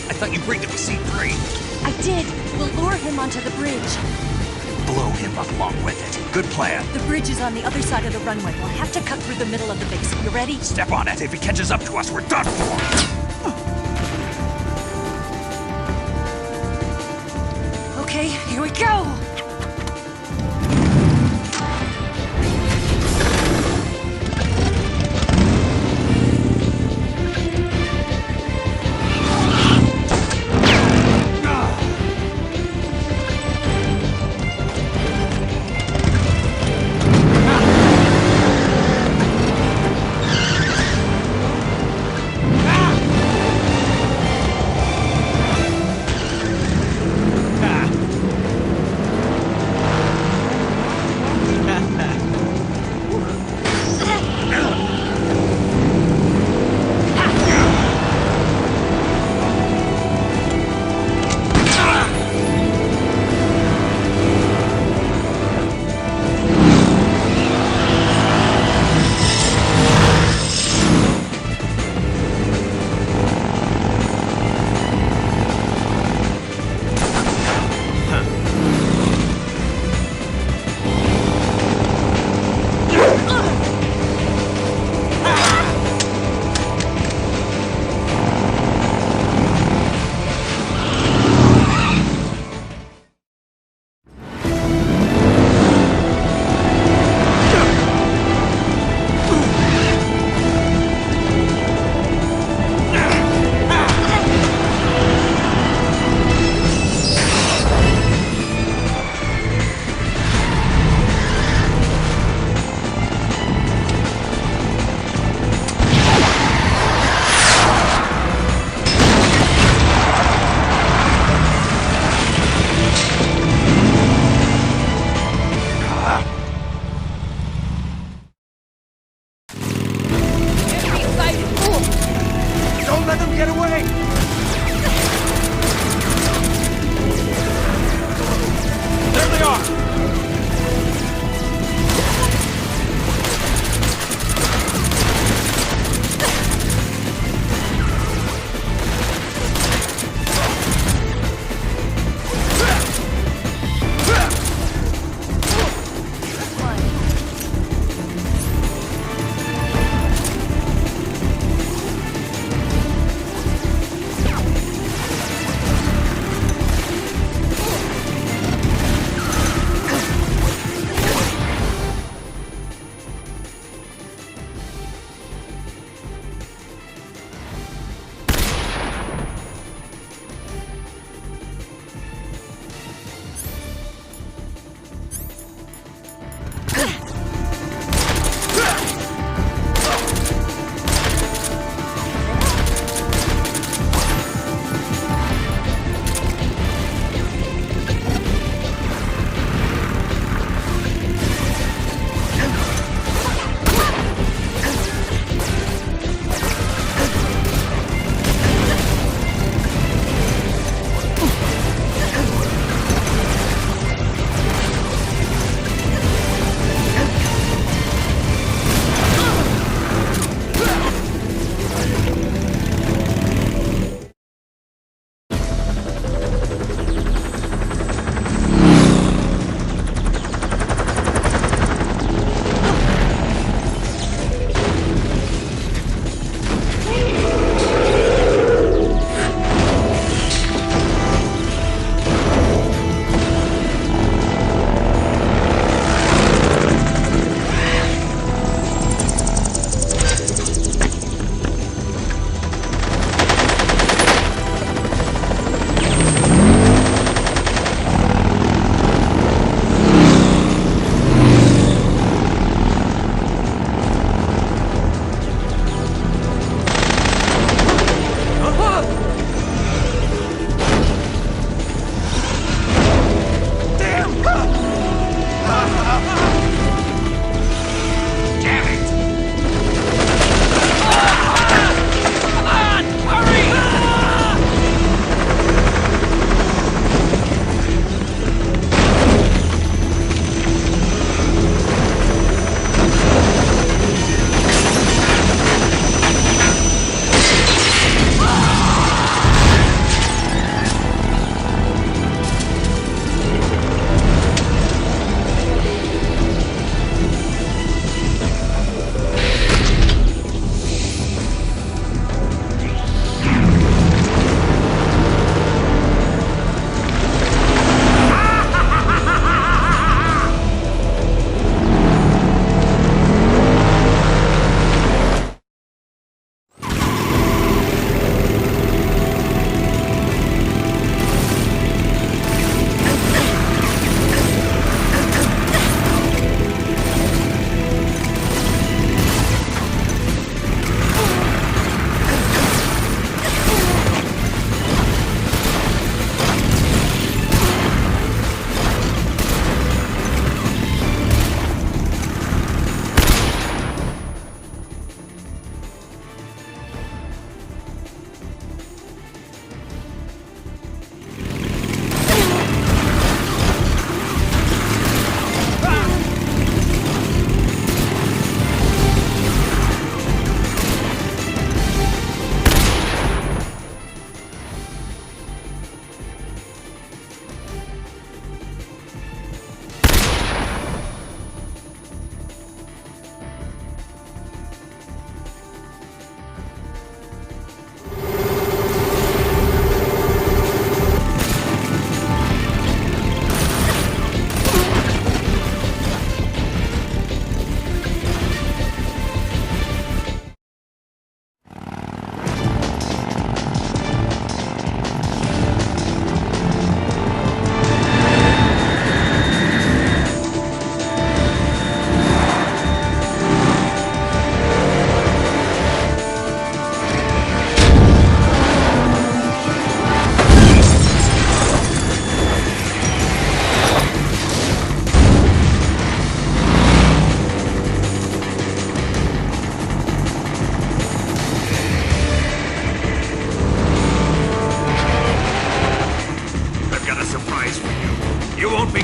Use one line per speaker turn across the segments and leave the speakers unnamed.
I thought you rigged it with C3.
I did. We'll lure him onto the bridge.
Blow him up along with it. Good plan.
The bridge is on the other side of the runway. We'll have to cut through the middle of the base. You ready?
Step on it. If he catches up to us, we're done for.
Okay, here we go!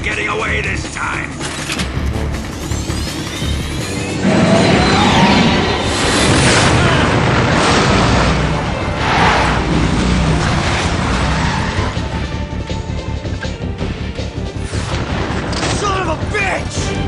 getting away this time!
Son of a bitch!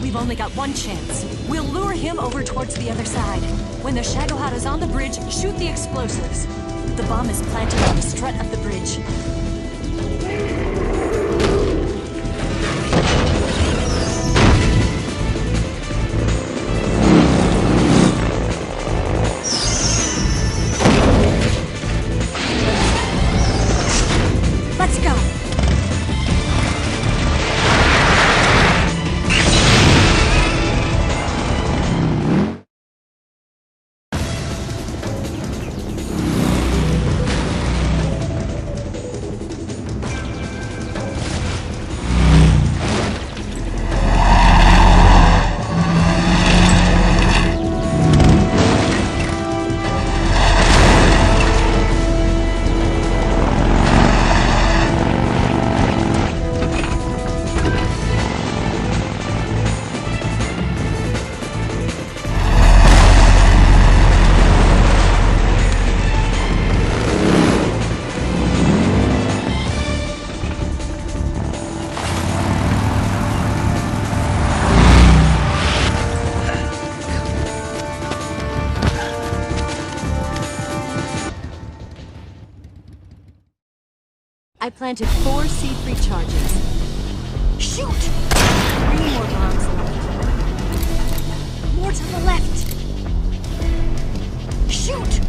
We've only got one chance. We'll lure him over towards the other side. When the Shagohod is on the bridge, shoot the explosives. The bomb is planted on the strut of the bridge. Let's go! I planted 4 C3 charges. Shoot! 3 more bombs left. More to the left. Shoot!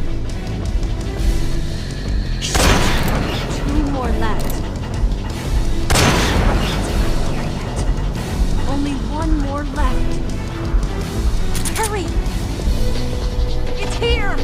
Shoot! 2 more left. Only 1 more left. Hurry! It's here!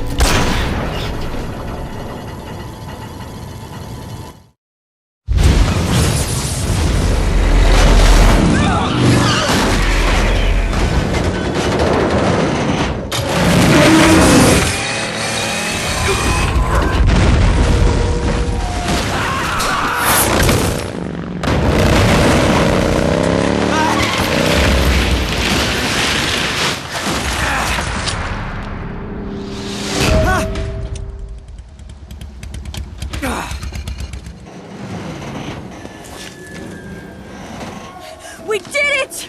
We did it!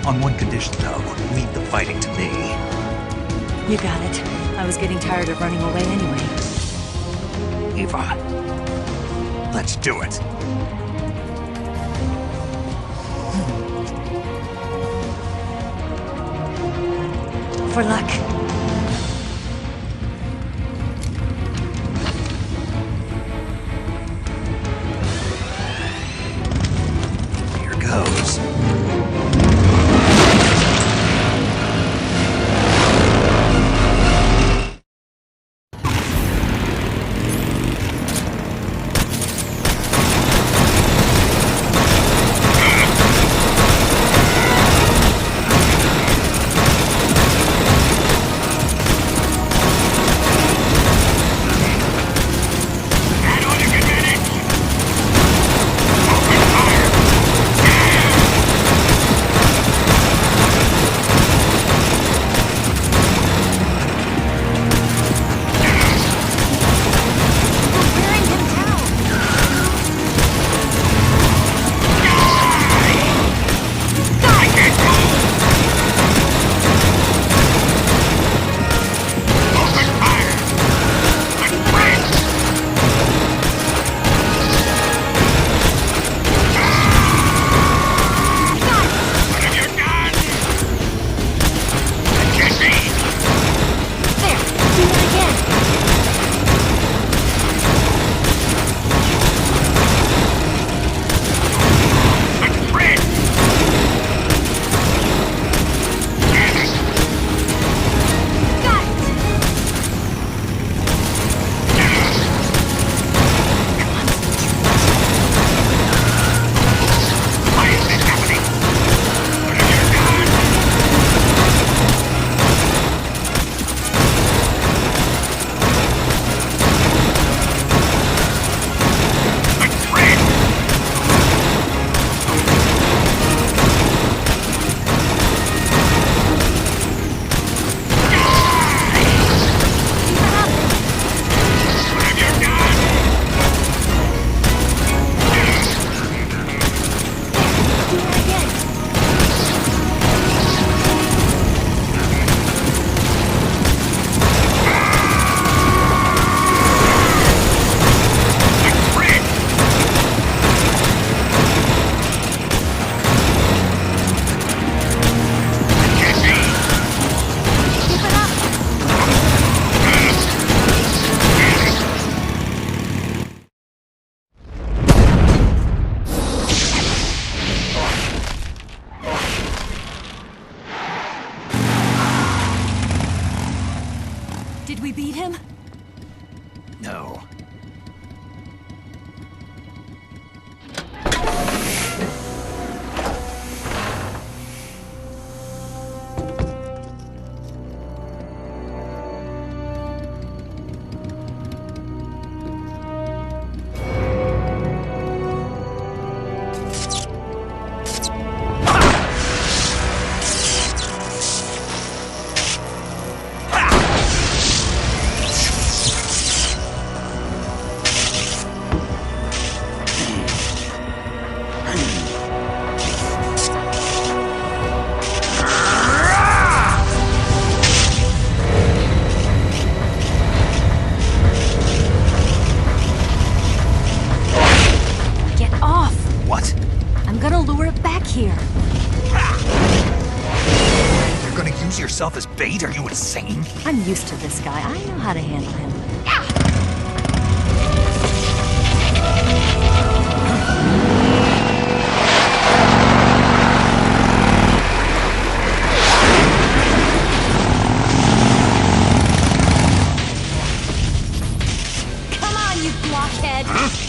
On one condition, though. Leave the fighting to me.
You got it. I was getting tired of running away anyway.
Eva, let's do it.
For luck.
Here goes.
Did we beat him?
No.
Here.
You're gonna use yourself as bait? Are you insane?
I'm used to this guy. I know how to handle him. Come on, you blockhead!
Huh?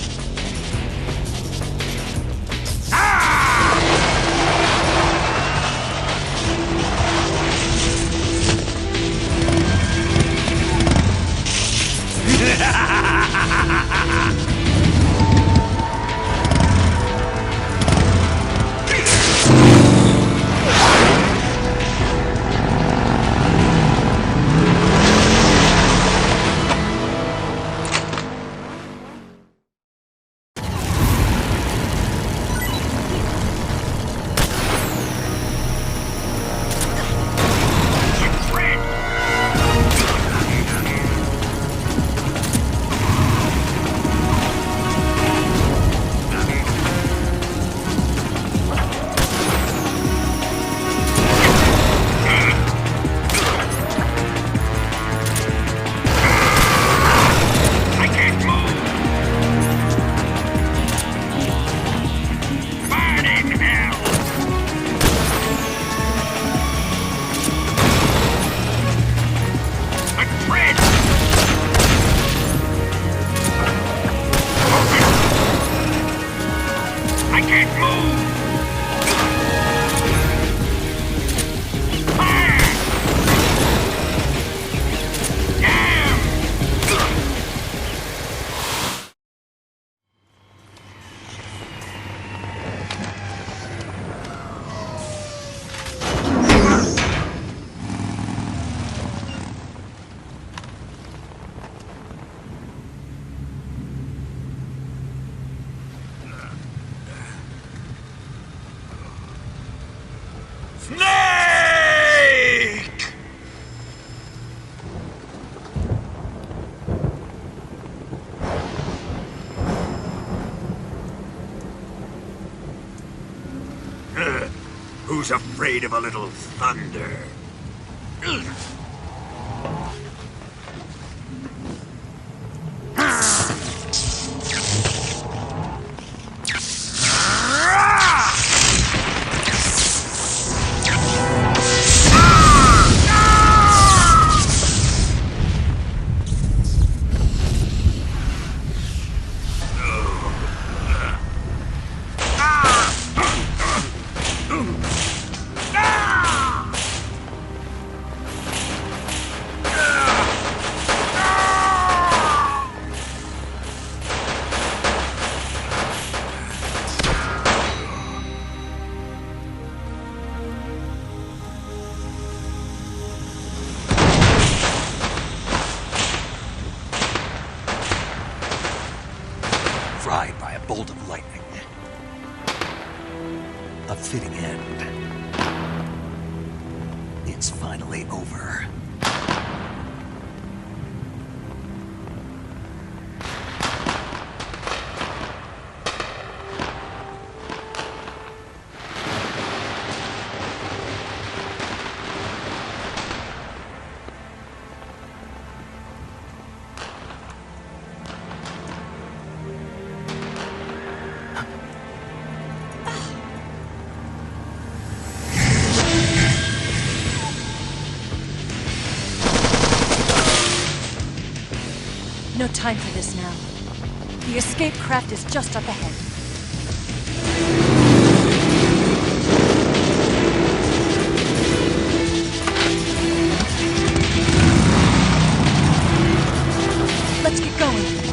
Snake! Who's afraid of a little thunder?
Fried by a bolt of lightning. A fitting end. It's finally over.
No time for this now. The escape craft is just up ahead. Let's get going.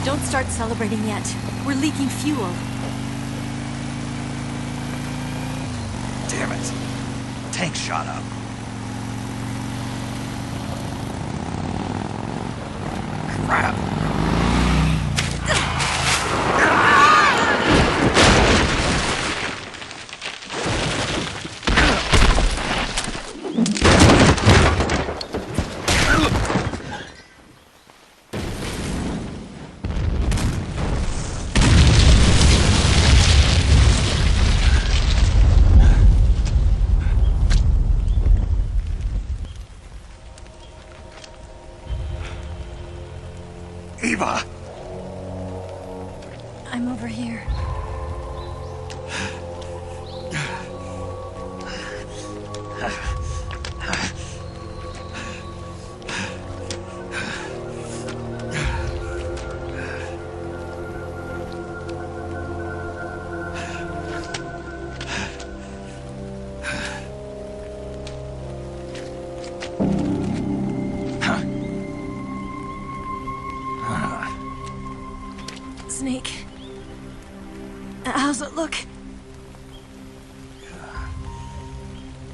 Don't start celebrating yet. We're leaking fuel.
Damn it. Tank shot up. Crap. Eva!
I'm over here. Snake. How's it look?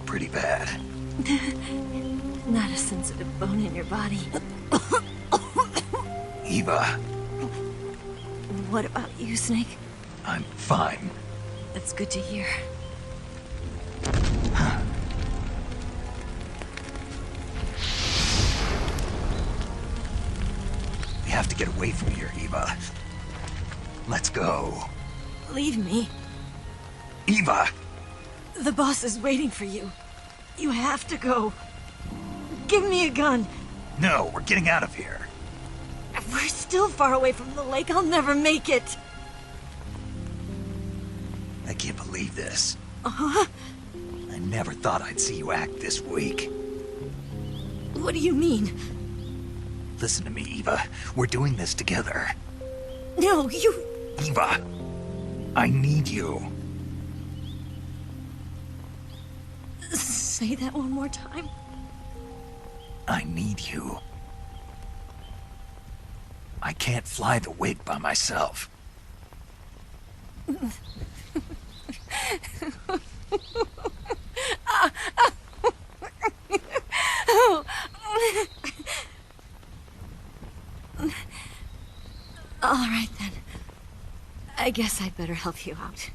Pretty bad.
Not a sensitive bone in your body.
Eva,
What about you, Snake?
I'm fine.
That's good to hear.
We have to get away from here, Eva. Let's go.
Leave me.
Eva!
The boss is waiting for you. You have to go. Give me a gun.
No, we're getting out of here.
We're still far away from the lake. I'll never make it.
I can't believe this.
Uh-huh.
I never thought I'd see you act this weak.
What do you mean?
Listen to me, Eva. We're doing this together.
No, you...
Eva, I need you.
Say that one more time.
I need you. I can't fly the wig by myself.
All right, then. I guess I'd better help you out.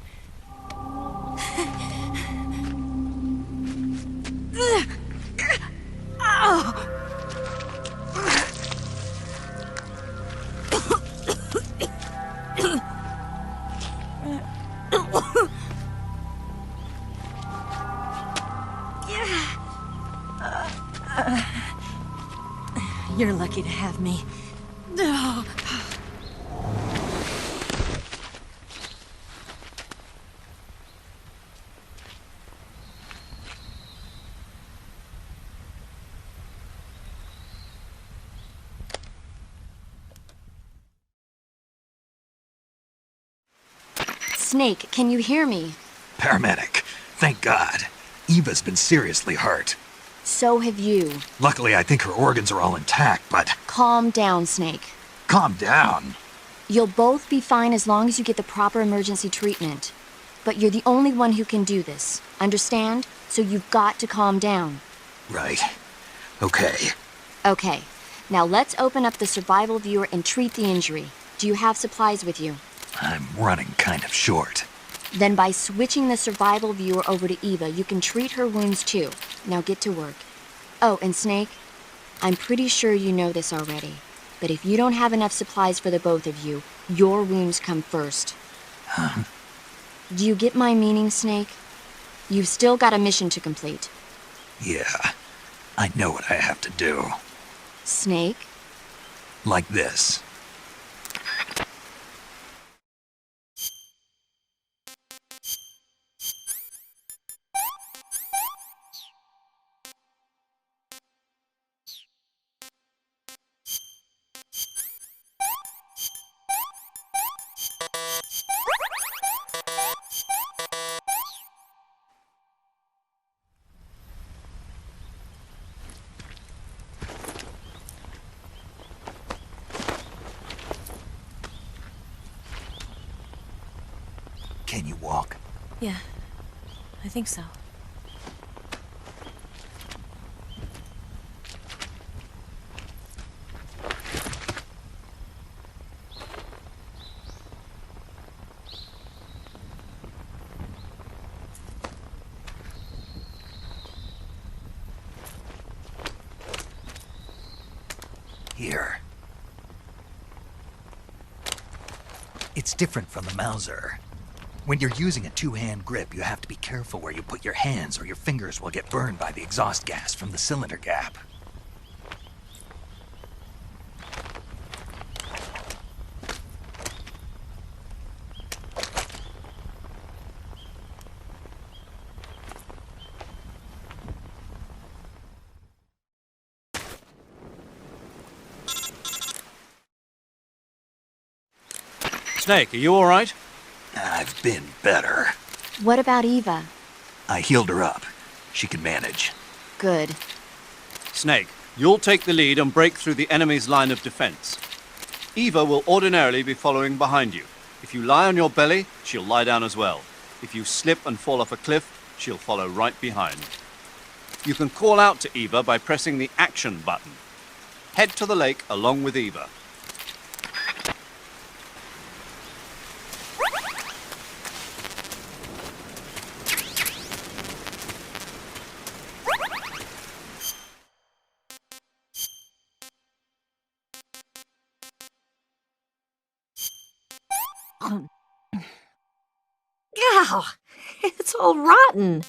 You're lucky to have me. No.
Snake, can you hear me?
Paramedic, thank God. Eva's been seriously hurt.
So have you.
Luckily, I think her organs are all intact, but...
Calm down, Snake.
Calm down.
You'll both be fine as long as you get the proper emergency treatment. But you're the only one who can do this. Understand? So you've got to calm down.
Right. Okay.
Okay. Now let's open up the survival viewer and treat the injury. Do you have supplies with you?
I'm running kind of short.
Then by switching the survival viewer over to Eva, you can treat her wounds too. Now get to work. Oh, and Snake, I'm pretty sure you know this already, but if you don't have enough supplies for the both of you, your wounds come first.
Huh?
Do you get my meaning, Snake? You've still got a mission to complete.
Yeah, I know what I have to do.
Snake?
Like this. Can you walk?
Yeah, I think so.
Here. It's different from the Mauser. When you're using a two-hand grip, you have to be careful where you put your hands or your fingers will get burned by the exhaust gas from the cylinder gap.
Snake, are you all right?
I've been better.
What about Eva?
I healed her up. She can manage.
Good.
Snake, you'll take the lead and break through the enemy's line of defense. Eva will ordinarily be following behind you. If you lie on your belly, she'll lie down as well. If you slip and fall off a cliff, she'll follow right behind. You can call out to Eva by pressing the action button. Head to the lake along with Eva.
Ow! It's all rotten.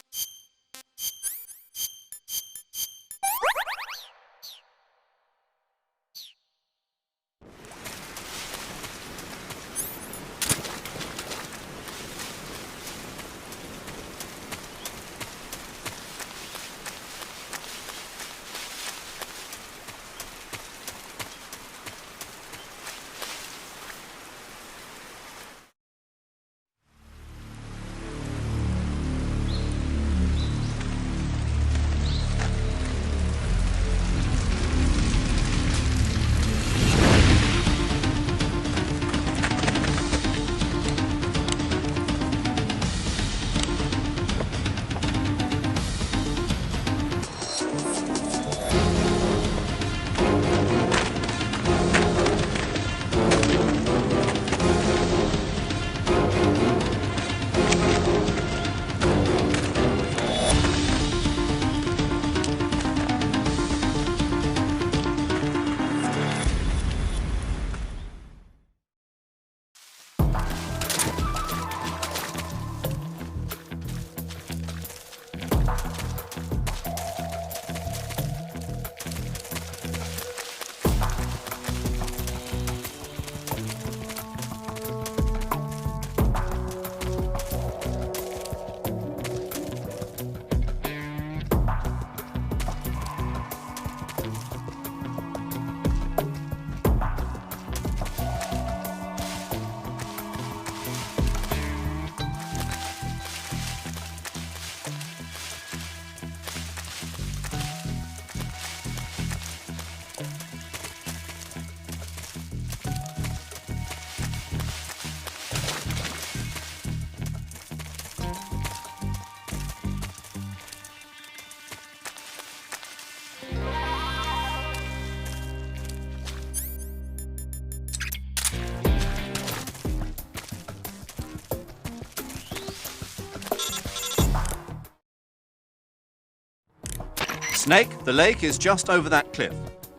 Snake, the lake is just over that cliff.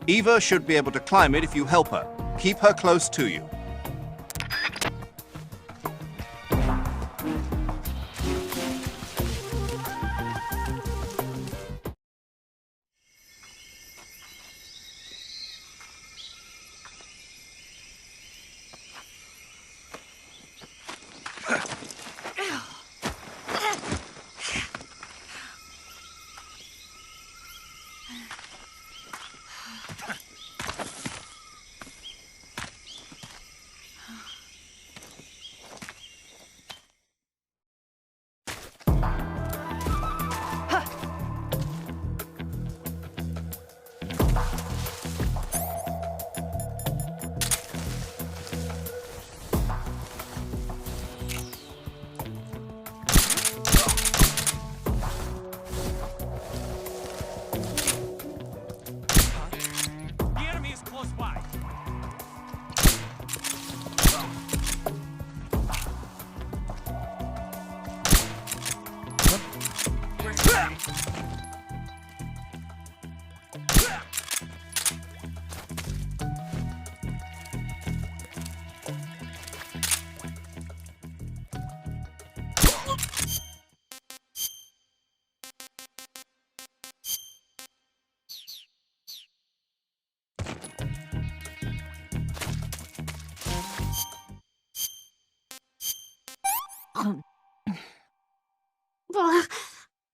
Eva should be able to climb it if you help her. Keep her close to you.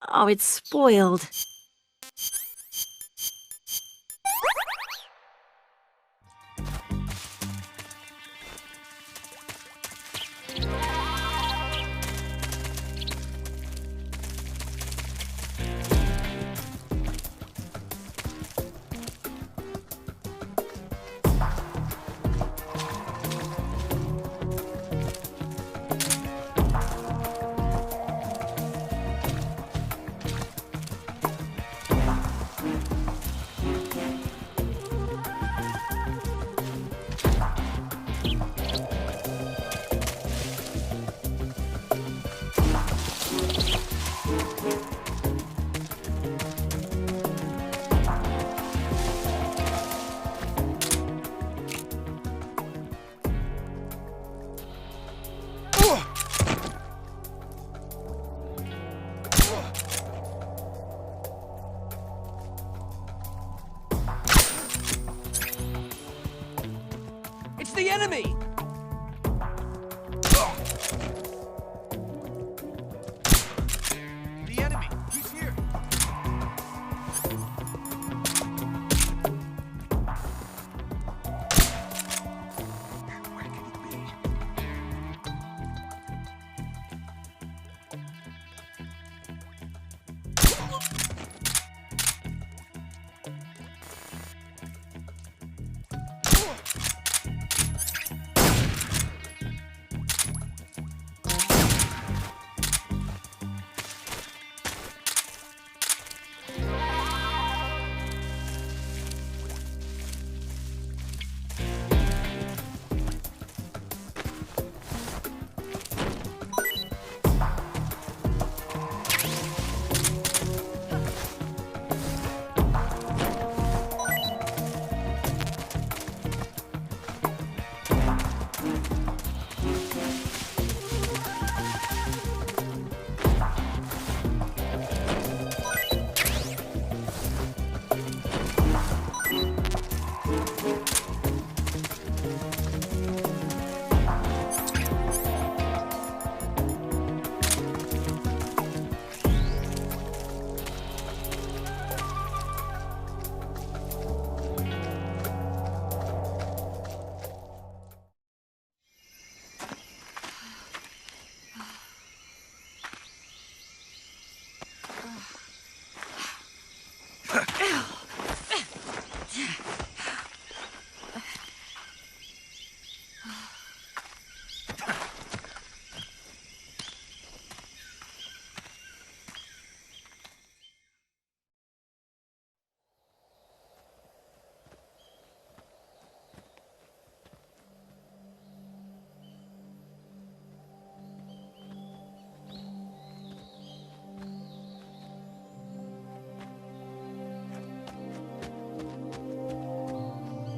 Oh, it's spoiled.
It's the enemy! The enemy! He's here!
Where can he be?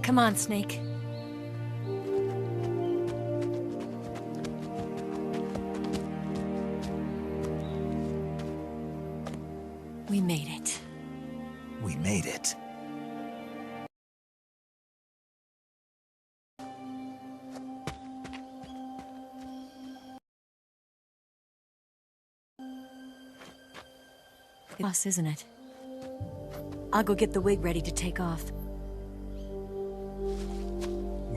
Come on, Snake. We made it.
We made it.
Us, isn't it? I'll go get the wig ready to take off.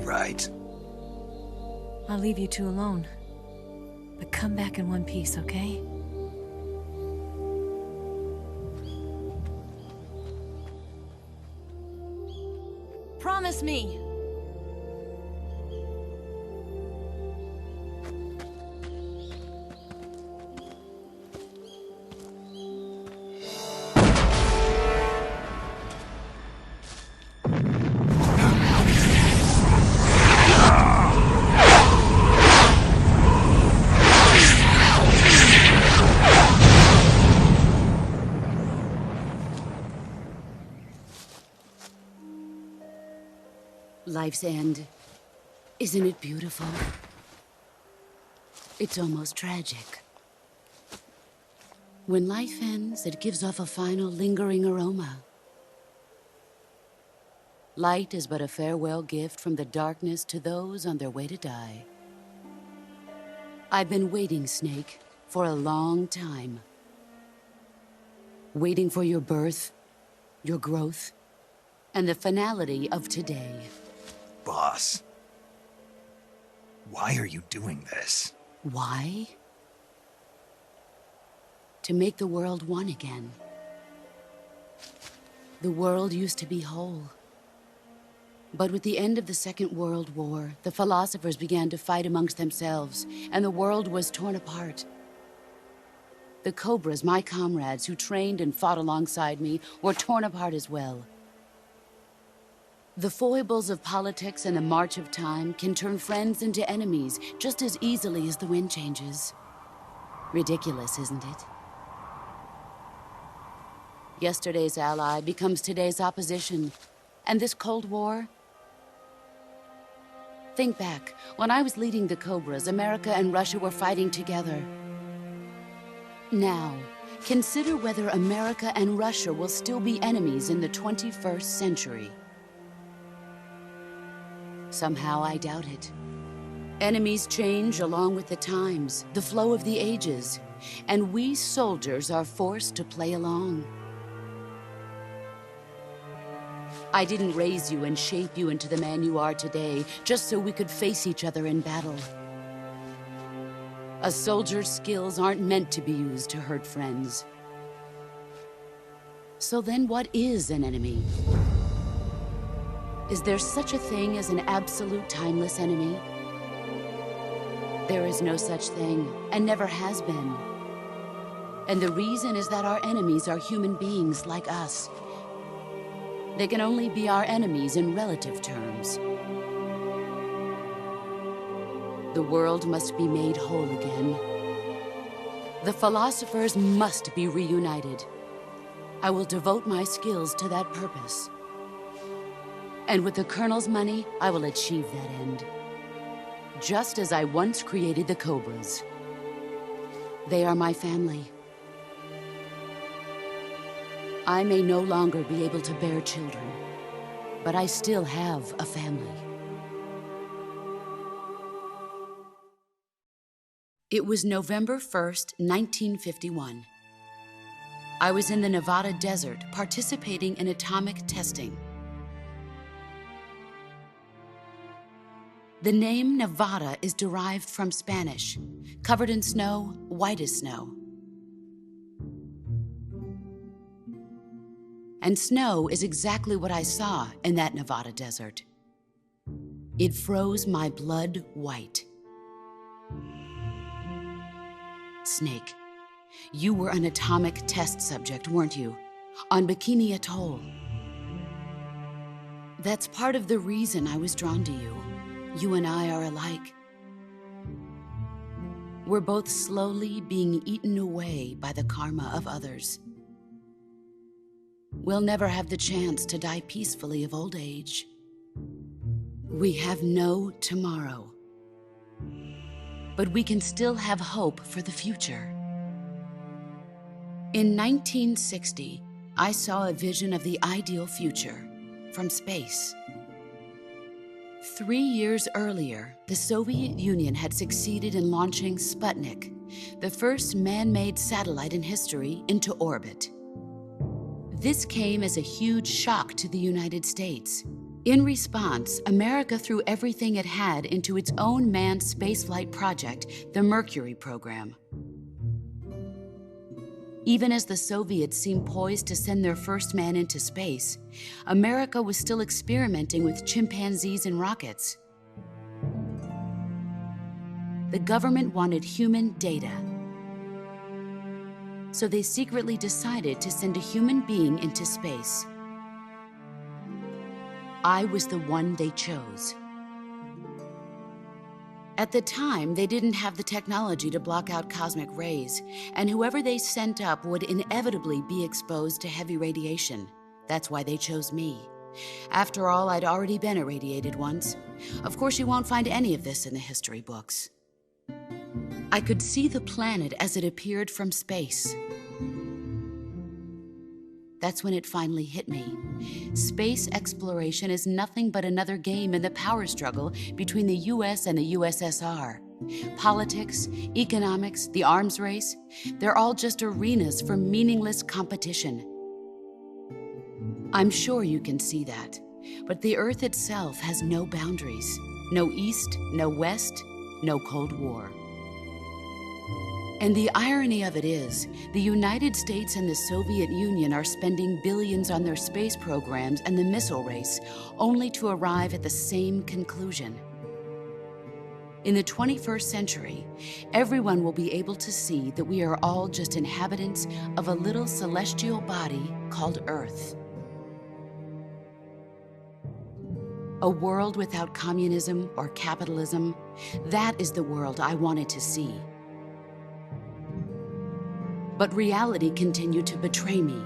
Right.
I'll leave you two alone. But come back in one piece, okay? Promise me!
Life's end. Isn't it beautiful? It's almost tragic. When life ends, it gives off a final lingering aroma. Light is but a farewell gift from the darkness to those on their way to die. I've been waiting, Snake, for a long time. Waiting for your birth, your growth, and the finality of today.
Boss, why are you doing this?
Why? To make the world one again. The world used to be whole. But with the end of the Second World War, the philosophers began to fight amongst themselves, and the world was torn apart. The Cobras, my comrades who trained and fought alongside me, were torn apart as well. The foibles of politics and the march of time can turn friends into enemies just as easily as the wind changes. Ridiculous, isn't it? Yesterday's ally becomes today's opposition. And this Cold War? Think back. When I was leading the Cobras, America and Russia were fighting together. Now, consider whether America and Russia will still be enemies in the 21st century. Somehow I doubt it. Enemies change along with the times, the flow of the ages, and we soldiers are forced to play along. I didn't raise you and shape you into the man you are today just so we could face each other in battle. A soldier's skills aren't meant to be used to hurt friends. So then what is an enemy? Is there such a thing as an absolute timeless enemy? There is no such thing, and never has been. And the reason is that our enemies are human beings like us. They can only be our enemies in relative terms. The world must be made whole again. The philosophers must be reunited. I will devote my skills to that purpose. And with the Colonel's money, I will achieve that end. Just as I once created the Cobras. They are my family. I may no longer be able to bear children, but I still have a family. It was November 1st, 1951. I was in the Nevada desert participating in atomic testing. The name Nevada is derived from Spanish, covered in snow, white as snow. And snow is exactly what I saw in that Nevada desert. It froze my blood white. Snake, you were an atomic test subject, weren't you? On Bikini Atoll. That's part of the reason I was drawn to you. You and I are alike. We're both slowly being eaten away by the karma of others. We'll never have the chance to die peacefully of old age. We have no tomorrow. But we can still have hope for the future. In 1960, I saw a vision of the ideal future from space. 3 years earlier, the Soviet Union had succeeded in launching Sputnik, the first man-made satellite in history, into orbit. This came as a huge shock to the United States. In response, America threw everything it had into its own manned spaceflight project, the Mercury program. Even as the Soviets seemed poised to send their first man into space, America was still experimenting with chimpanzees and rockets. The government wanted human data. So they secretly decided to send a human being into space. I was the one they chose. At the time, they didn't have the technology to block out cosmic rays, and whoever they sent up would inevitably be exposed to heavy radiation. That's why they chose me. After all, I'd already been irradiated once. Of course, you won't find any of this in the history books. I could see the planet as it appeared from space. that's when it finally hit me. Space exploration is nothing but another game in the power struggle between the US and the USSR. Politics, economics, the arms race, they're all just arenas for meaningless competition. I'm sure you can see that, but the Earth itself has no boundaries. No East, no West, no Cold War. And the irony of it is, the United States and the Soviet Union are spending billions on their space programs and the missile race, only to arrive at the same conclusion. In the 21st century, everyone will be able to see that we are all just inhabitants of a little celestial body called Earth. A world without communism or capitalism, that is the world I wanted to see. But reality continued to betray me.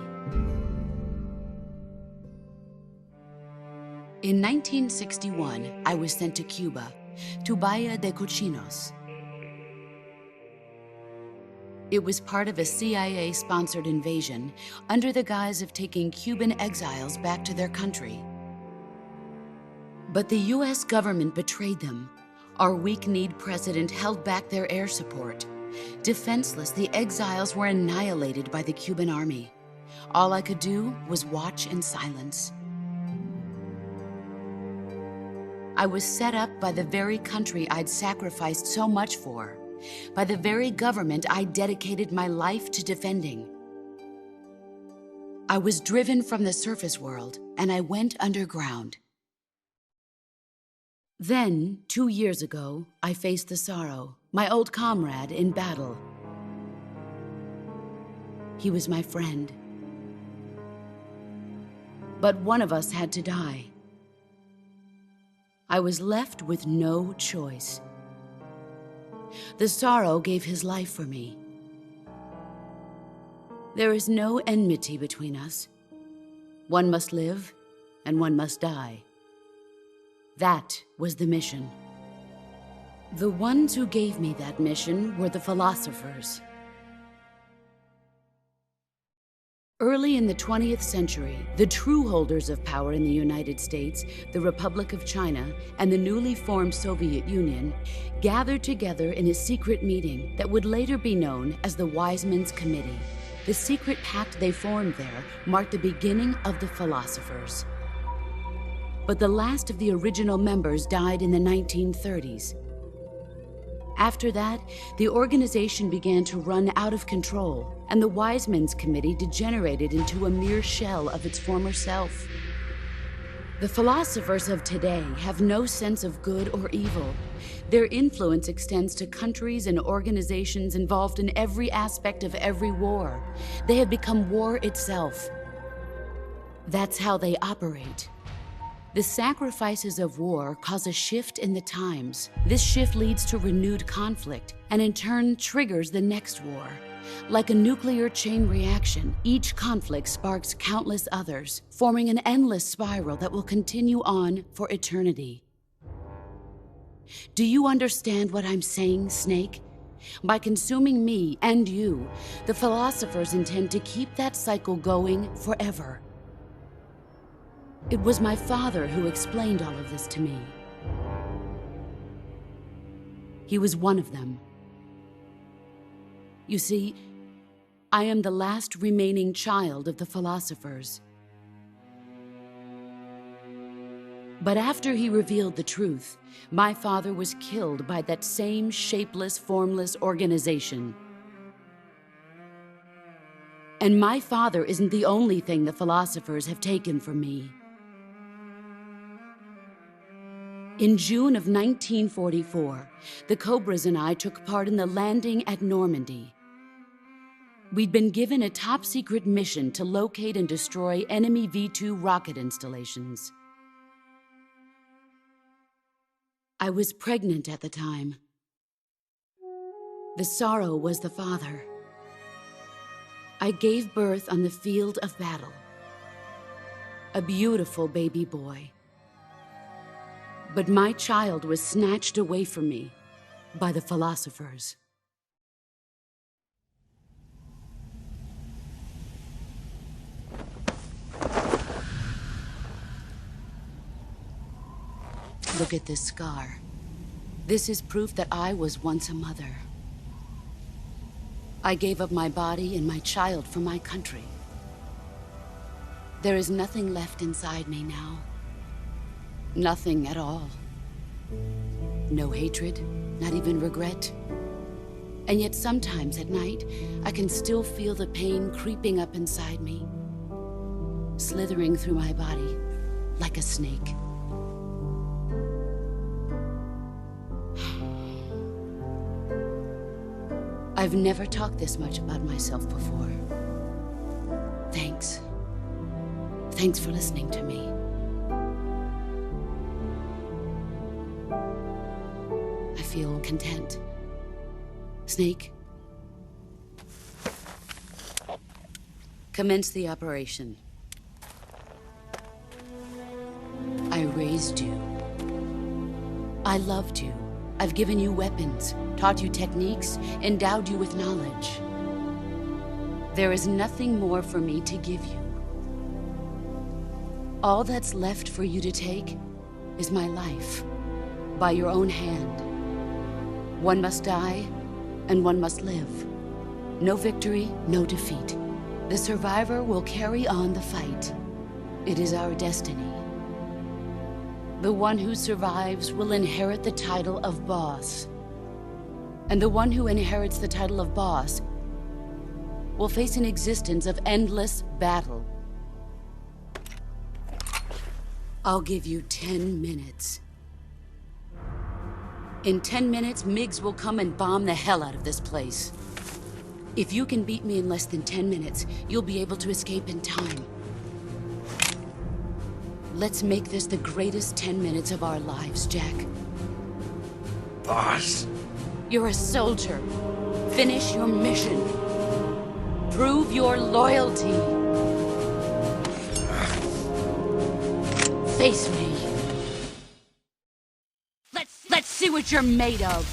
In 1961, I was sent to Cuba, to Bahia de Cochinos. It was part of a CIA-sponsored invasion under the guise of taking Cuban exiles back to their country. But the US government betrayed them. Our weak-kneed president held back their air support. Defenseless, the exiles were annihilated by the Cuban army. All I could do was watch in silence. I was set up by the very country I'd sacrificed so much for, by the very government I dedicated my life to defending. I was driven from the surface world, and I went underground. Then, 2 years ago, I faced the Sorrow, my old comrade in battle. He was my friend. But one of us had to die. I was left with no choice. The Sorrow gave his life for me. There is no enmity between us. One must live, and one must die. That was the mission. The ones who gave me that mission were the philosophers. Early in the 20th century, the true holders of power in the United States, the Republic of China, and the newly formed Soviet Union gathered together in a secret meeting that would later be known as the Wise Men's Committee. The secret pact they formed there marked the beginning of the philosophers. But the last of the original members died in the 1930s. After that, the organization began to run out of control, and the Wise Men's Committee degenerated into a mere shell of its former self. The philosophers of today have no sense of good or evil. Their influence extends to countries and organizations involved in every aspect of every war. They have become war itself. That's how they operate. The sacrifices of war cause a shift in the times. This shift leads to renewed conflict, and in turn triggers the next war. Like a nuclear chain reaction, each conflict sparks countless others, forming an endless spiral that will continue on for eternity. Do you understand what I'm saying, Snake? By consuming me and you, the philosophers intend to keep that cycle going forever. It was my father who explained all of this to me. He was one of them. You see, I am the last remaining child of the philosophers. But after he revealed the truth, my father was killed by that same shapeless, formless organization. And my father isn't the only thing the philosophers have taken from me. In June of 1944, the Cobras and I took part in the landing at Normandy. We'd been given a top-secret mission to locate and destroy enemy V-2 rocket installations. I was pregnant at the time. The Sorrow was the father. I gave birth on the field of battle. A beautiful baby boy. But my child was snatched away from me by the philosophers. Look at this scar. This is proof that I was once a mother. I gave up my body and my child for my country. There is nothing left inside me now. Nothing at all. No hatred, not even regret. And yet sometimes at night, I can still feel the pain creeping up inside me, slithering through my body like a snake. I've never talked this much about myself before. Thanks. Thanks for listening to me. I feel content. Snake, commence the operation. I raised you. I loved you. I've given you weapons, taught you techniques, endowed you with knowledge. There is nothing more for me to give you. All that's left for you to take is my life, by your own hand. One must die, and one must live. No victory, no defeat. The survivor will carry on the fight. It is our destiny. The one who survives will inherit the title of boss. And the one who inherits the title of boss will face an existence of endless battle. I'll give you 10 minutes. In 10 minutes, Miggs will come and bomb the hell out of this place. If you can beat me in less than 10 minutes, you'll be able to escape in time. Let's make this the greatest 10 minutes of our lives, Jack.
Boss?
You're a soldier. Finish your mission. Prove your loyalty. Face me. Let's see what you're made of.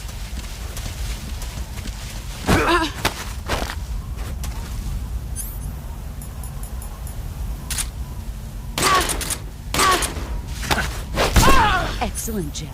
Excellent, Jack.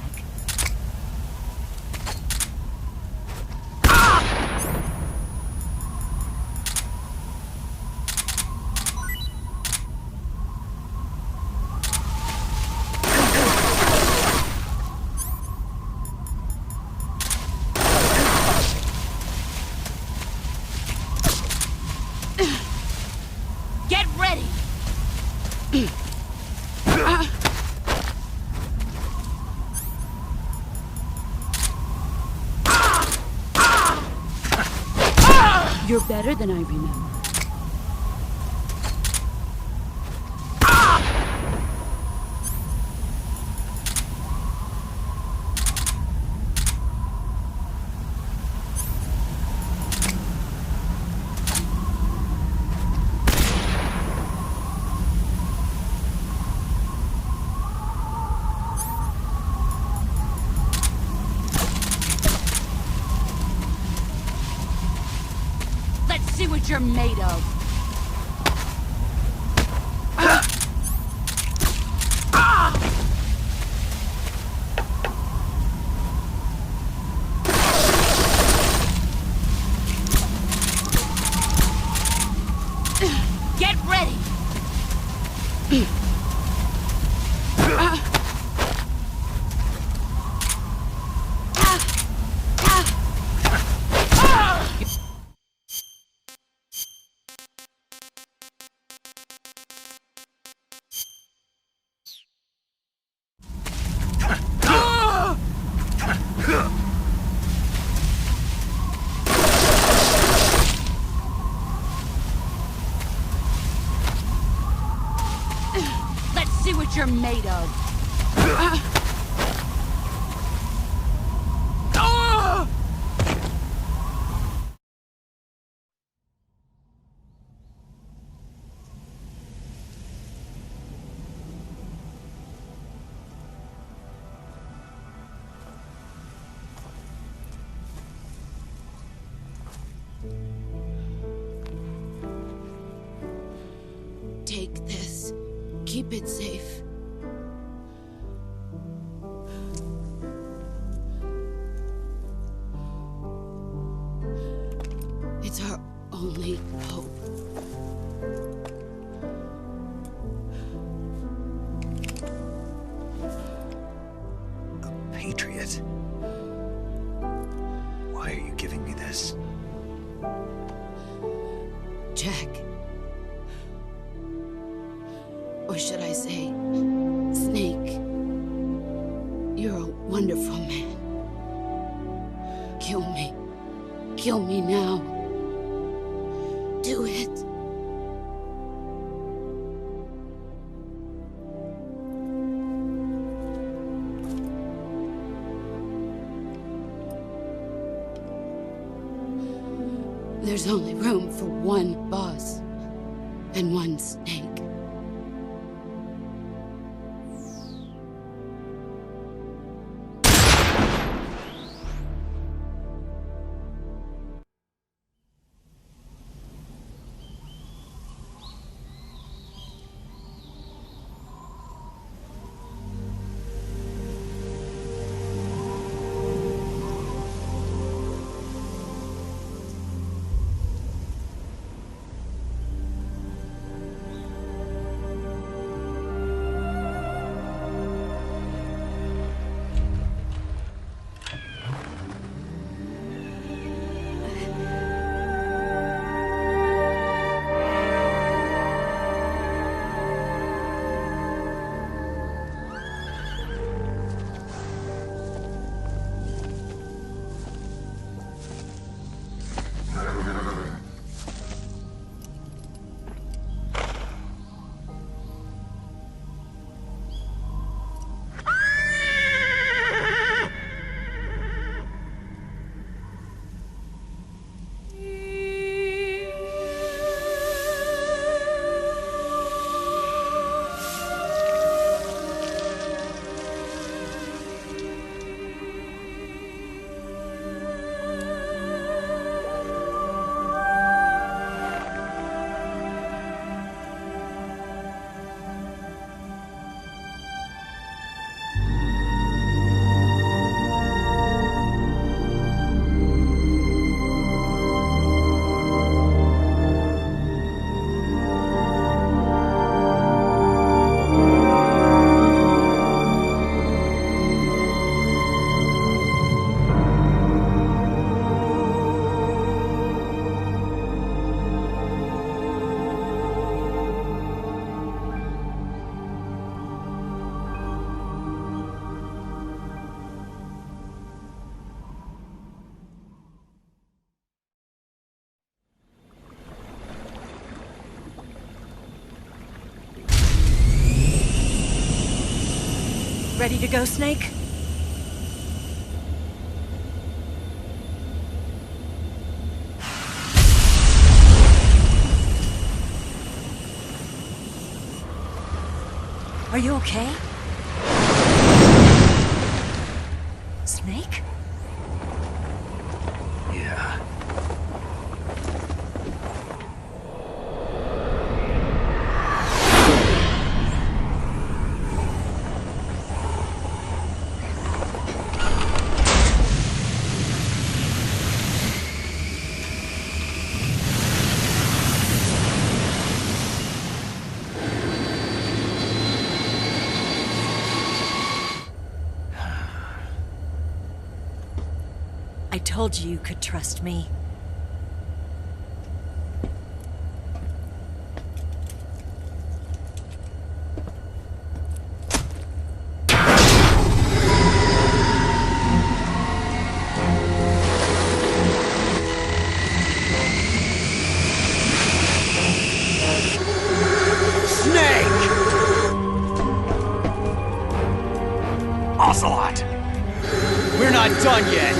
Get ready! You're better than I remember. See what you're made of. Get ready. Let's see what you're made of. Take this. Keep it safe. only hope.
A patriot? Why are you giving me this?
Jack. Or should I say, Snake. You're a wonderful man. Kill me. Kill me now. Do it. There's only room for one boss and one snake.
Ready to go, Snake? Are you okay? Snake?
Yeah.
I told you you could trust me.
Ocelot!
We're not done yet!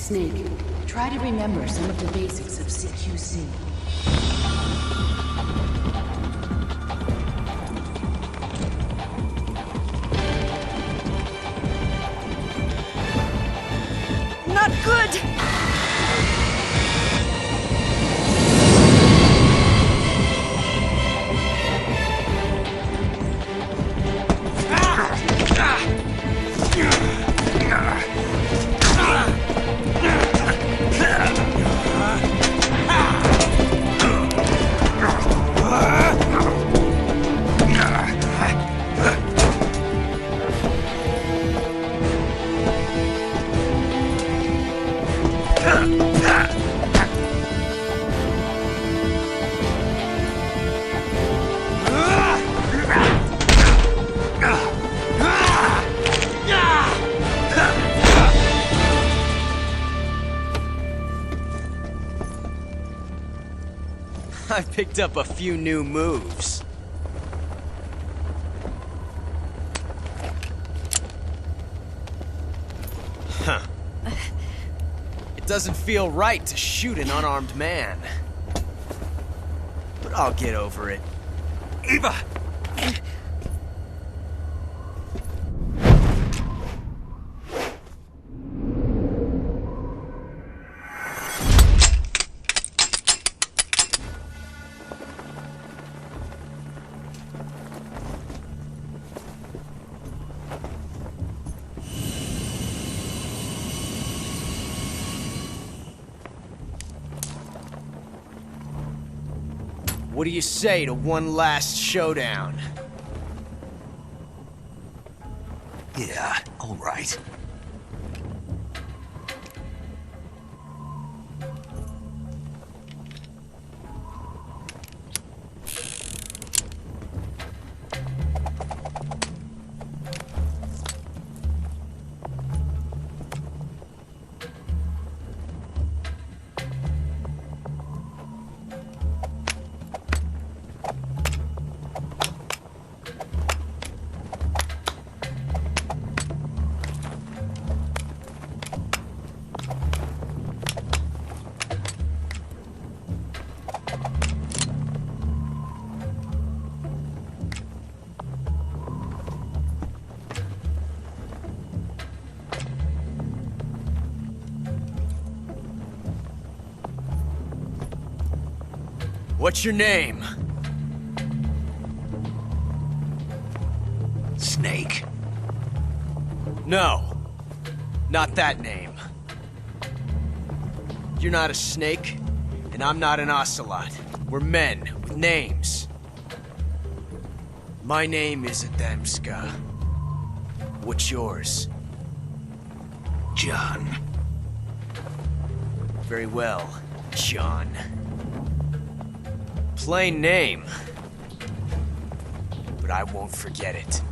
Snake, try to remember some of the basics of CQC.
Not good!
I've picked up a few new moves. Huh. It doesn't feel right to shoot an unarmed man. But I'll get over it.
Eva!
What do you say to one last showdown?
Yeah, all right.
What's your name?
Snake.
No. Not that name. You're not a snake, and I'm not an ocelot. We're men with names. My name is Adamska. What's yours?
John.
Very well, John. Plain name. But I won't forget it.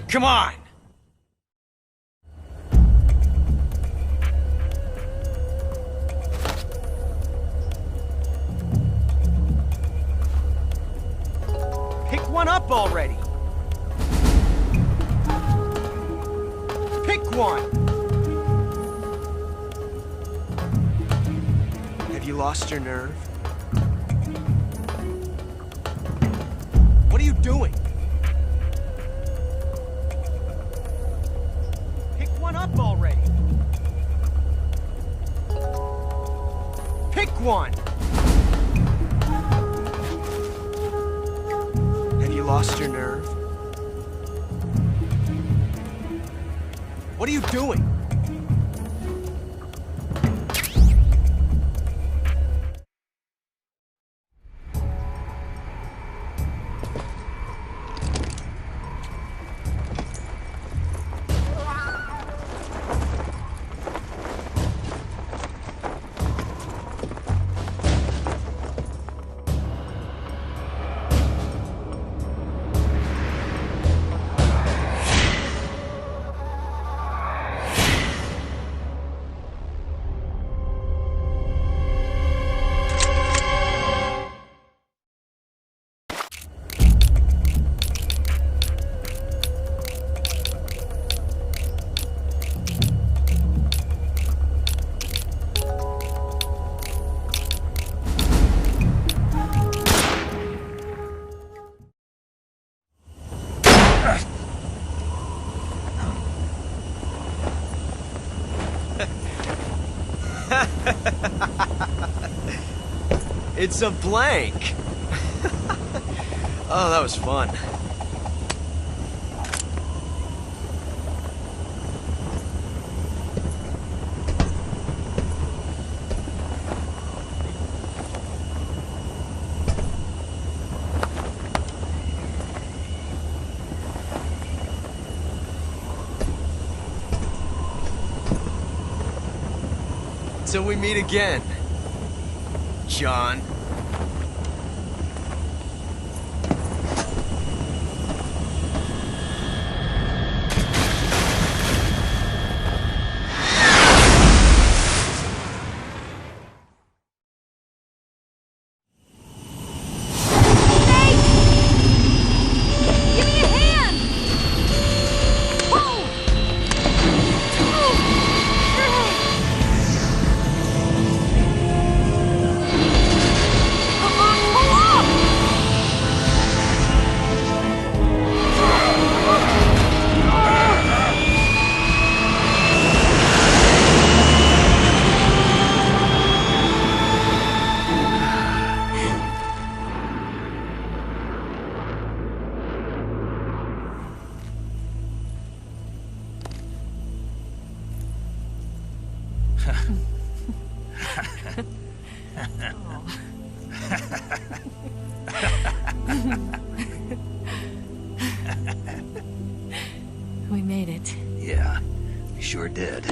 Come on! Pick one up already! Pick one! Have you lost your nerve? What are you doing? Pick one up already! Pick one! Have you lost your nerve? What are you doing? It's a blank. Oh, that was fun. Till we meet again, John.
We made it.
Yeah, we sure did.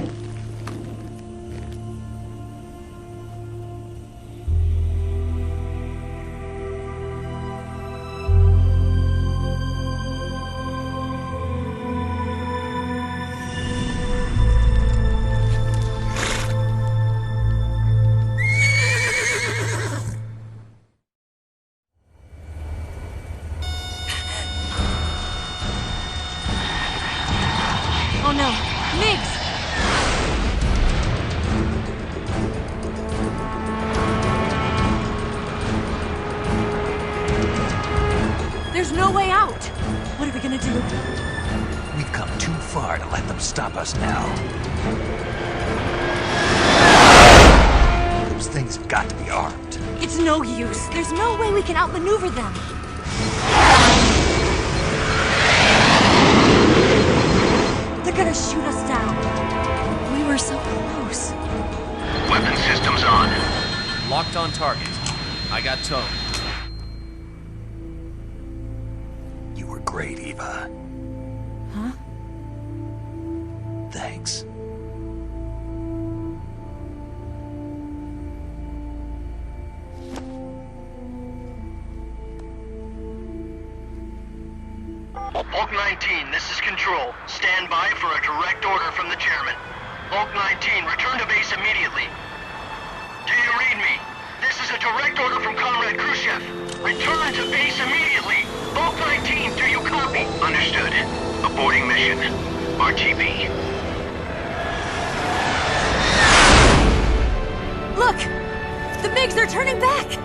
Oh no, Migs! There's no way out! What are we gonna do?
We've come too far to let them stop us now. Those things have got to be armed.
It's no use. There's no way we can outmaneuver them. They're gonna shoot us down. We were so close.
Weapon systems on.
Locked on target. I got towed.
You were great, Eva.
Huh?
Thanks.
Bulk 19, this is Control. Stand by for a direct order from the chairman. Bulk 19, return to base immediately. Do you read me? This is a direct order from Comrade Khrushchev. Return to base immediately. Bulk 19, do you copy? Understood. Aborting mission. RTB.
Look! The MiGs are turning back!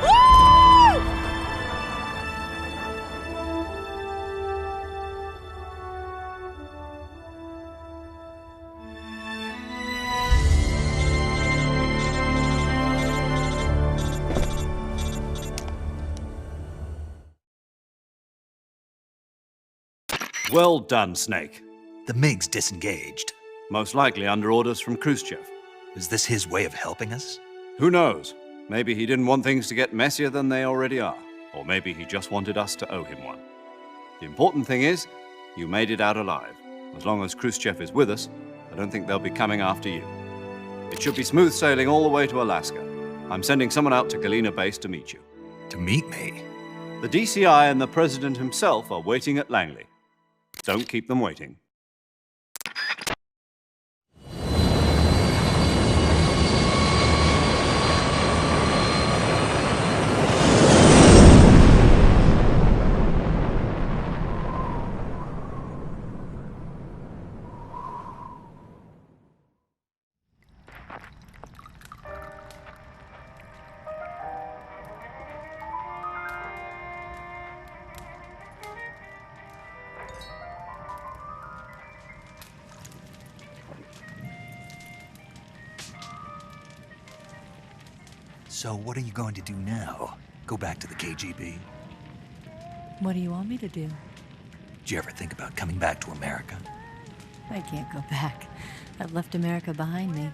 Woo!
Well done, Snake.
The MiGs disengaged.
Most likely under orders from Khrushchev.
Is this his way of helping us?
Who knows? Maybe he didn't want things to get messier than they already are. Or maybe he just wanted us to owe him one. The important thing is, you made it out alive. As long as Khrushchev is with us, I don't think they'll be coming after you. It should be smooth sailing all the way to Alaska. I'm sending someone out to Galena Base to meet you.
To meet me?
The DCI and the President himself are waiting at Langley. Don't keep them waiting.
So what are you going to do now? Go back to the KGB?
What do you want me to do?
Did you ever think about coming back to America?
I can't go back. I've left America behind me.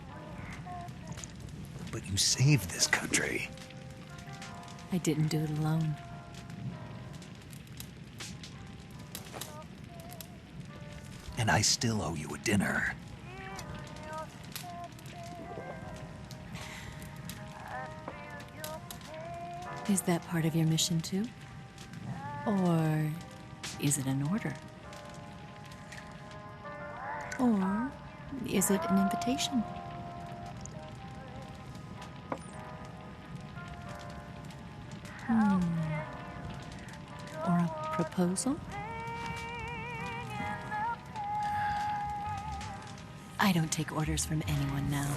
But you saved this country.
I didn't do it alone.
And I still owe you a dinner.
Is that part of your mission too? Or is it an order? Or is it an invitation? Or a proposal? I don't take orders from anyone now.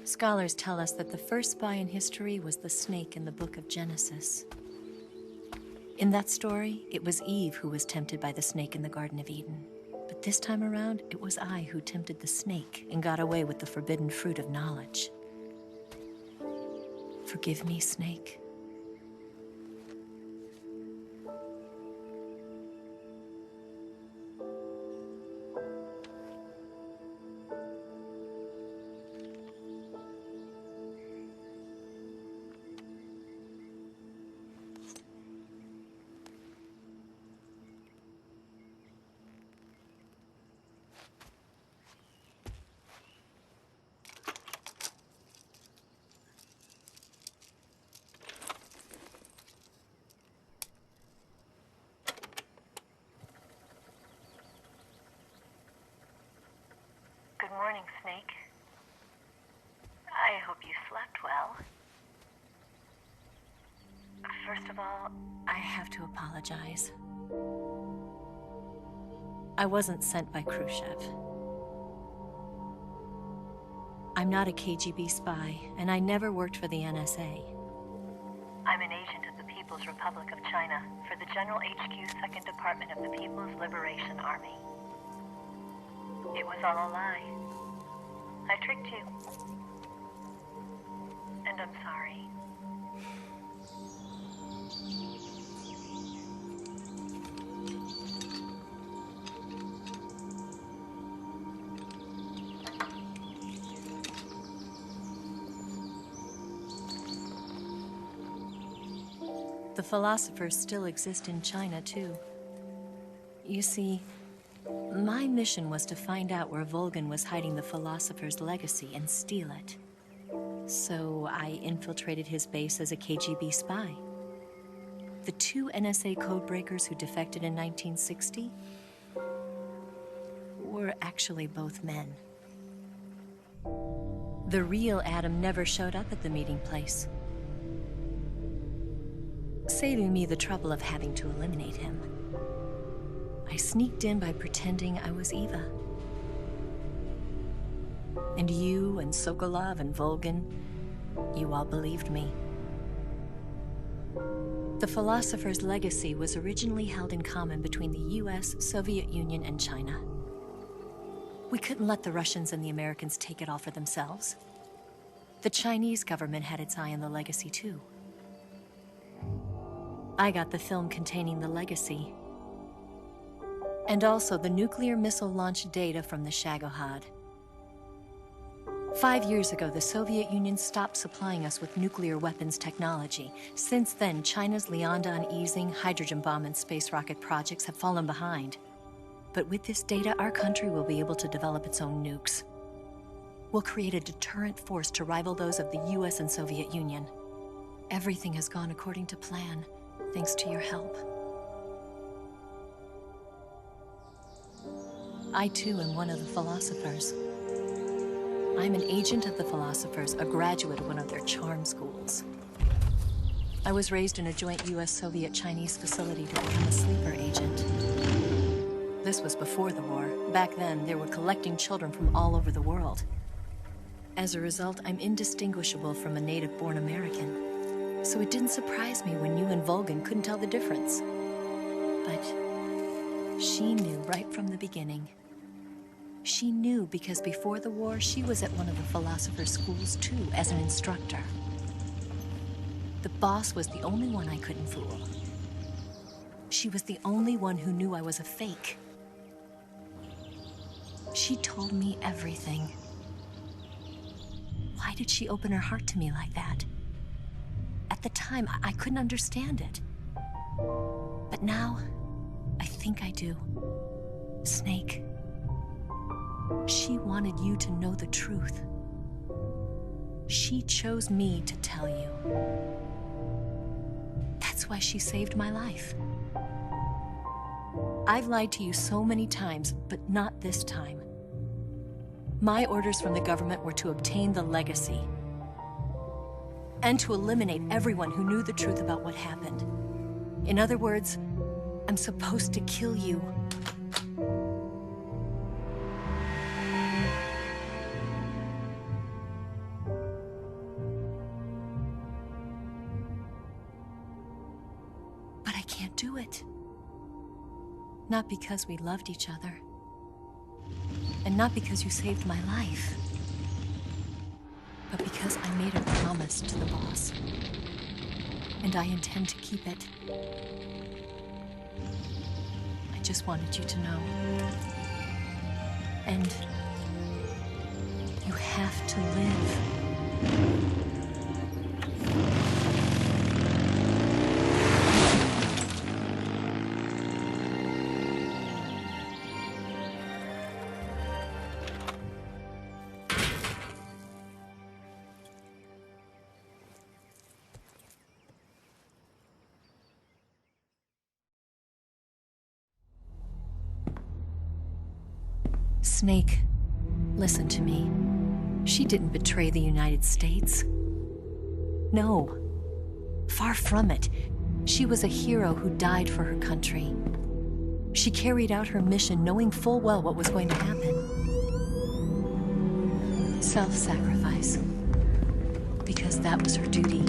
Scholars tell us that the first spy in history was the snake in the book of Genesis. In that story, it was Eve who was tempted by the snake in the Garden of Eden. But this time around, it was I who tempted the snake and got away with the forbidden fruit of knowledge. Forgive me, snake.
Good morning, Snake. I hope you slept well.
First of all, I have to apologize. I wasn't sent by Khrushchev. I'm not a KGB spy, and I never worked for the NSA.
I'm an agent of the People's Republic of China for the General HQ 2nd Department of the People's Liberation Army. It was all a lie. I tricked you. And I'm sorry.
The philosophers still exist in China, too. You see, my mission was to find out where Volgan was hiding the philosopher's legacy and steal it. So I infiltrated his base as a KGB spy. The two NSA codebreakers who defected in 1960 were actually both men. The real Adam never showed up at the meeting place, saving me the trouble of having to eliminate him. I sneaked in by pretending I was Eva. And you and Sokolov and Volgin, you all believed me. The philosopher's legacy was originally held in common between the US, Soviet Union, and China. We couldn't let the Russians and the Americans take it all for themselves. The Chinese government had its eye on the legacy too. I got the film containing the legacy, and also the nuclear missile launch data from the Shagohod. 5 years ago, the Soviet Union stopped supplying us with nuclear weapons technology. Since then, China's Liaodong easing, hydrogen bomb, and space rocket projects have fallen behind. But with this data, our country will be able to develop its own nukes. We'll create a deterrent force to rival those of the US and Soviet Union. Everything has gone according to plan, thanks to your help. I too am one of the philosophers. I'm an agent of the philosophers, a graduate of one of their charm schools. I was raised in a joint US-Soviet-Chinese facility to become a sleeper agent. This was before the war. Back then, they were collecting children from all over the world. As a result, I'm indistinguishable from a native-born American. So it didn't surprise me when you and Volgin couldn't tell the difference. But she knew right from the beginning. She knew because before the war, she was at one of the philosopher's schools too, as an instructor. The boss was the only one I couldn't fool. She was the only one who knew I was a fake. She told me everything. Why did she open her heart to me like that? At the time, I couldn't understand it. But now, I think I do. Snake. She wanted you to know the truth. She chose me to tell you. That's why she saved my life. I've lied to you so many times, but not this time. My orders from the government were to obtain the legacy and to eliminate everyone who knew the truth about what happened. In other words, I'm supposed to kill you. But I can't do it. Not because we loved each other. And not because you saved my life. But because I made a promise to the boss. And I intend to keep it. I just wanted you to know. And you have to live. Snake, listen to me. She didn't betray the United States. No. Far from it. She was a hero who died for her country. She carried out her mission knowing full well what was going to happen. Self-sacrifice. Because that was her duty.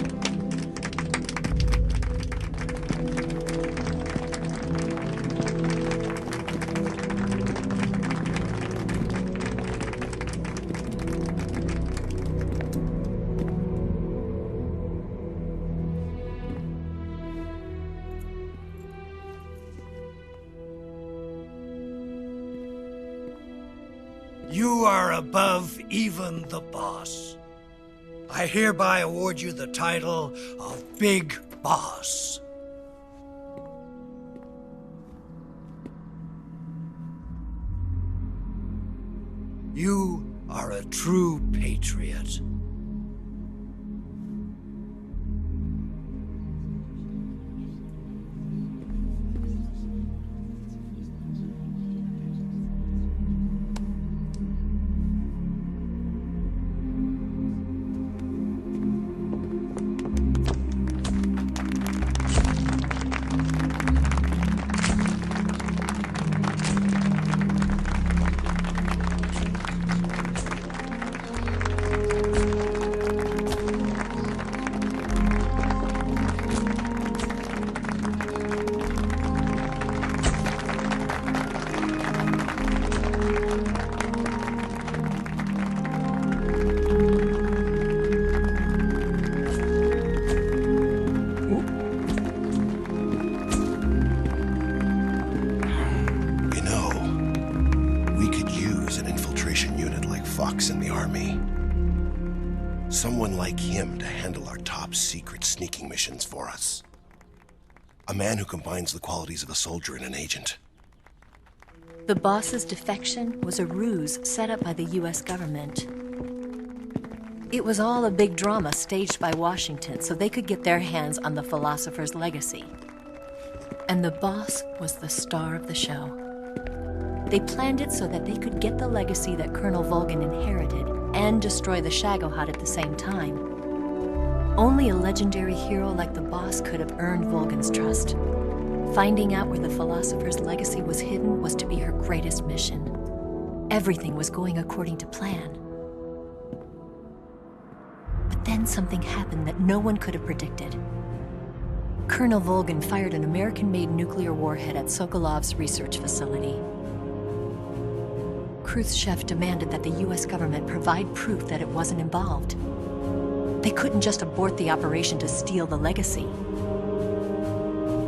You are above even the boss. I hereby award you the title of Big Boss. You are a true patriot.
fox in the army. Someone like him to handle our top secret sneaking missions for us. A man who combines the qualities of a soldier and an agent.
The boss's defection was a ruse set up by the US government. It was all a big drama staged by Washington so they could get their hands on the philosopher's legacy. And the boss was the star of the show. They planned it so that they could get the legacy that Colonel Volgin inherited and destroy the Shagohod at the same time. Only a legendary hero like the boss could have earned Volgin's trust. Finding out where the philosopher's legacy was hidden was to be her greatest mission. Everything was going according to plan. But then something happened that no one could have predicted. Colonel Volgin fired an American-made nuclear warhead at Sokolov's research facility. Khrushchev demanded that the US government provide proof that it wasn't involved. They couldn't just abort the operation to steal the legacy.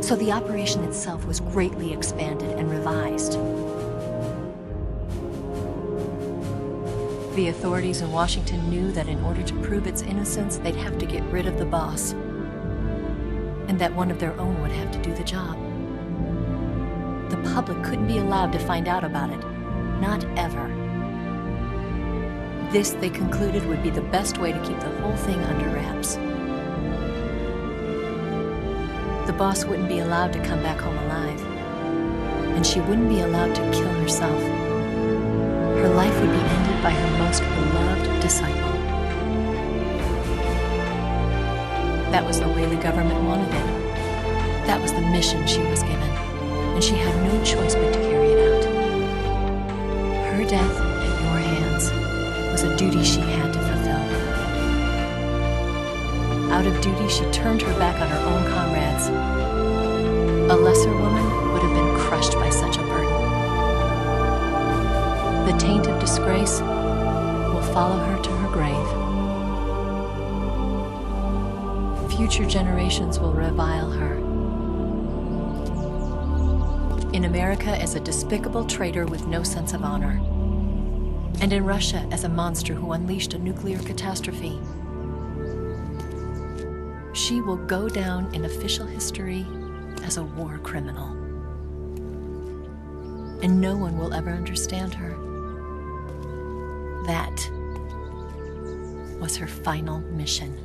So the operation itself was greatly expanded and revised. The authorities in Washington knew that in order to prove its innocence, they'd have to get rid of the boss, and that one of their own would have to do the job. The public couldn't be allowed to find out about it, not ever. This, they concluded, would be the best way to keep the whole thing under wraps. The boss wouldn't be allowed to come back home alive, and she wouldn't be allowed to kill herself. Her life would be ended by her most beloved disciple. That was the way the government wanted it. That was the mission she was given, and she had no choice but to carry it out. Her death at your hands was a duty she had to fulfill. Out of duty, she turned her back on her own comrades. A lesser woman would have been crushed by such a burden. The taint of disgrace will follow her to her grave. Future generations will revile her. In America as a despicable traitor with no sense of honor. And in Russia as a monster who unleashed a nuclear catastrophe. She will go down in official history as a war criminal. And no one will ever understand her. That was her final mission.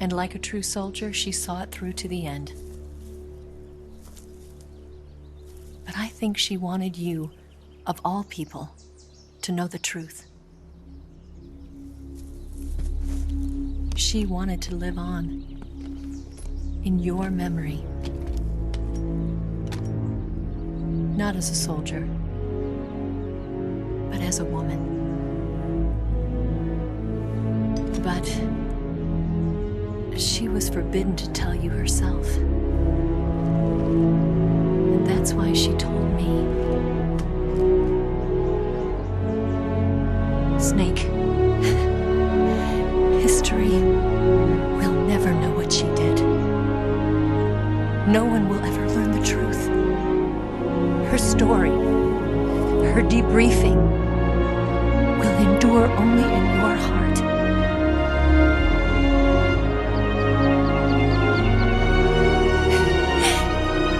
And like a true soldier, she saw it through to the end. But I think she wanted you, of all people, to know the truth. She wanted to live on in your memory. Not as a soldier, but as a woman. But she was forbidden to tell you herself. And that's why she told me. Snake, history will never know what she did. No one will ever learn the truth. Her story, her debriefing, will endure only in your heart.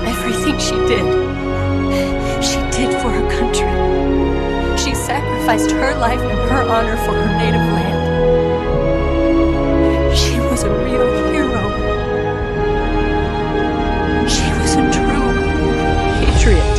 Everything she did for her country. She sacrificed her life and her honor for her native land. She was a real hero. She was a true patriot.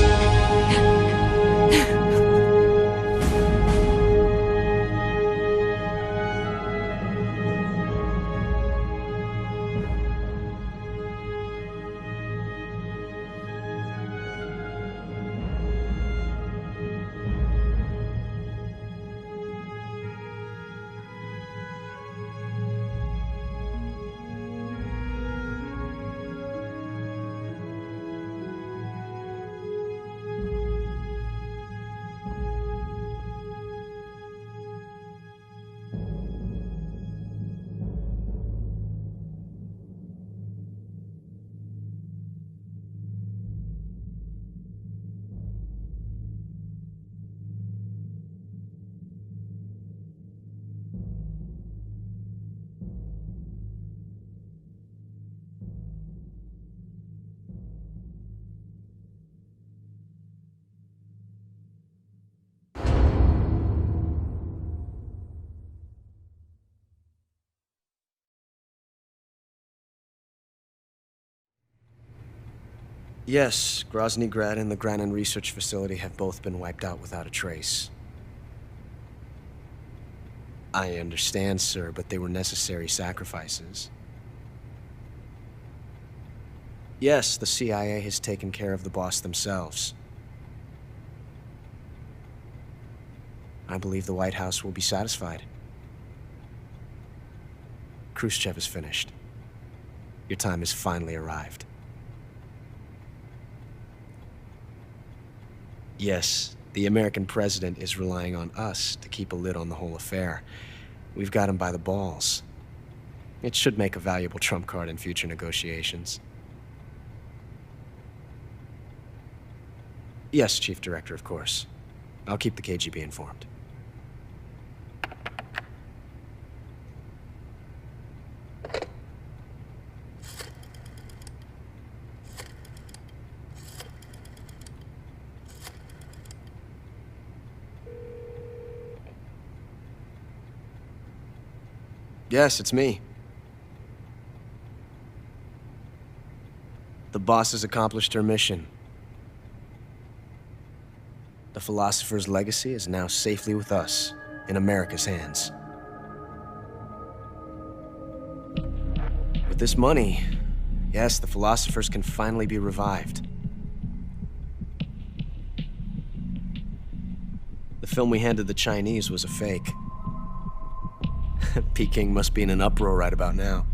Yes, Grozny Grad and the Granin Research Facility have both been wiped out without a trace. I understand, sir, but they were necessary sacrifices. Yes, the CIA has taken care of the boss themselves. I believe the White House will be satisfied. Khrushchev is finished. Your time has finally arrived. Yes, the American president is relying on us to keep a lid on the whole affair. We've got him by the balls. It should make a valuable trump card in future negotiations. Yes, Chief Director, of course. I'll keep the KGB informed. Yes, it's me. The boss has accomplished her mission. The philosopher's legacy is now safely with us, in America's hands. With this money, yes, the philosophers can finally be revived. The film we handed the Chinese was a fake. Peking must be in an uproar right about now.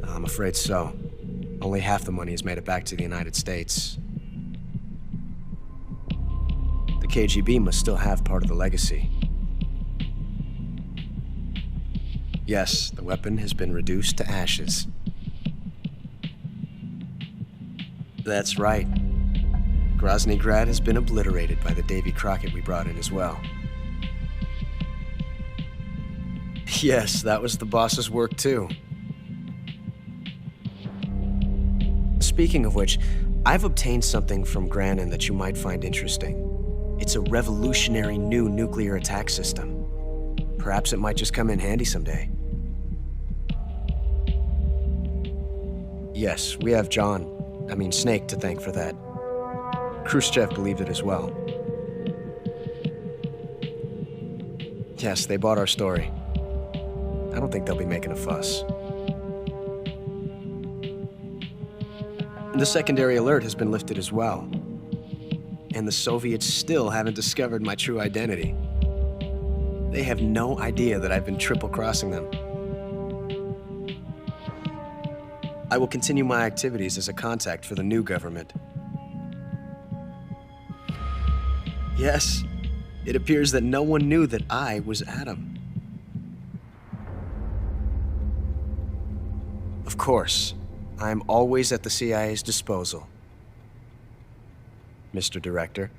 I'm afraid so. Only half the money has made it back to the United States. The KGB must still have part of the legacy. Yes, the weapon has been reduced to ashes. That's right. Grozny Grad has been obliterated by the Davy Crockett we brought in as well. Yes, that was the boss's work too. Speaking of which, I've obtained something from Granin that you might find interesting. It's a revolutionary new nuclear attack system. Perhaps it might just come in handy someday. Yes, we have Snake to thank for that. Khrushchev believed it as well. Yes, they bought our story. I don't think they'll be making a fuss. The secondary alert has been lifted as well. And the Soviets still haven't discovered my true identity. They have no idea that I've been triple-crossing them. I will continue my activities as a contact for the new government. Yes, it appears that no one knew that I was Adam. Of course, I'm always at the CIA's disposal, Mr. Director.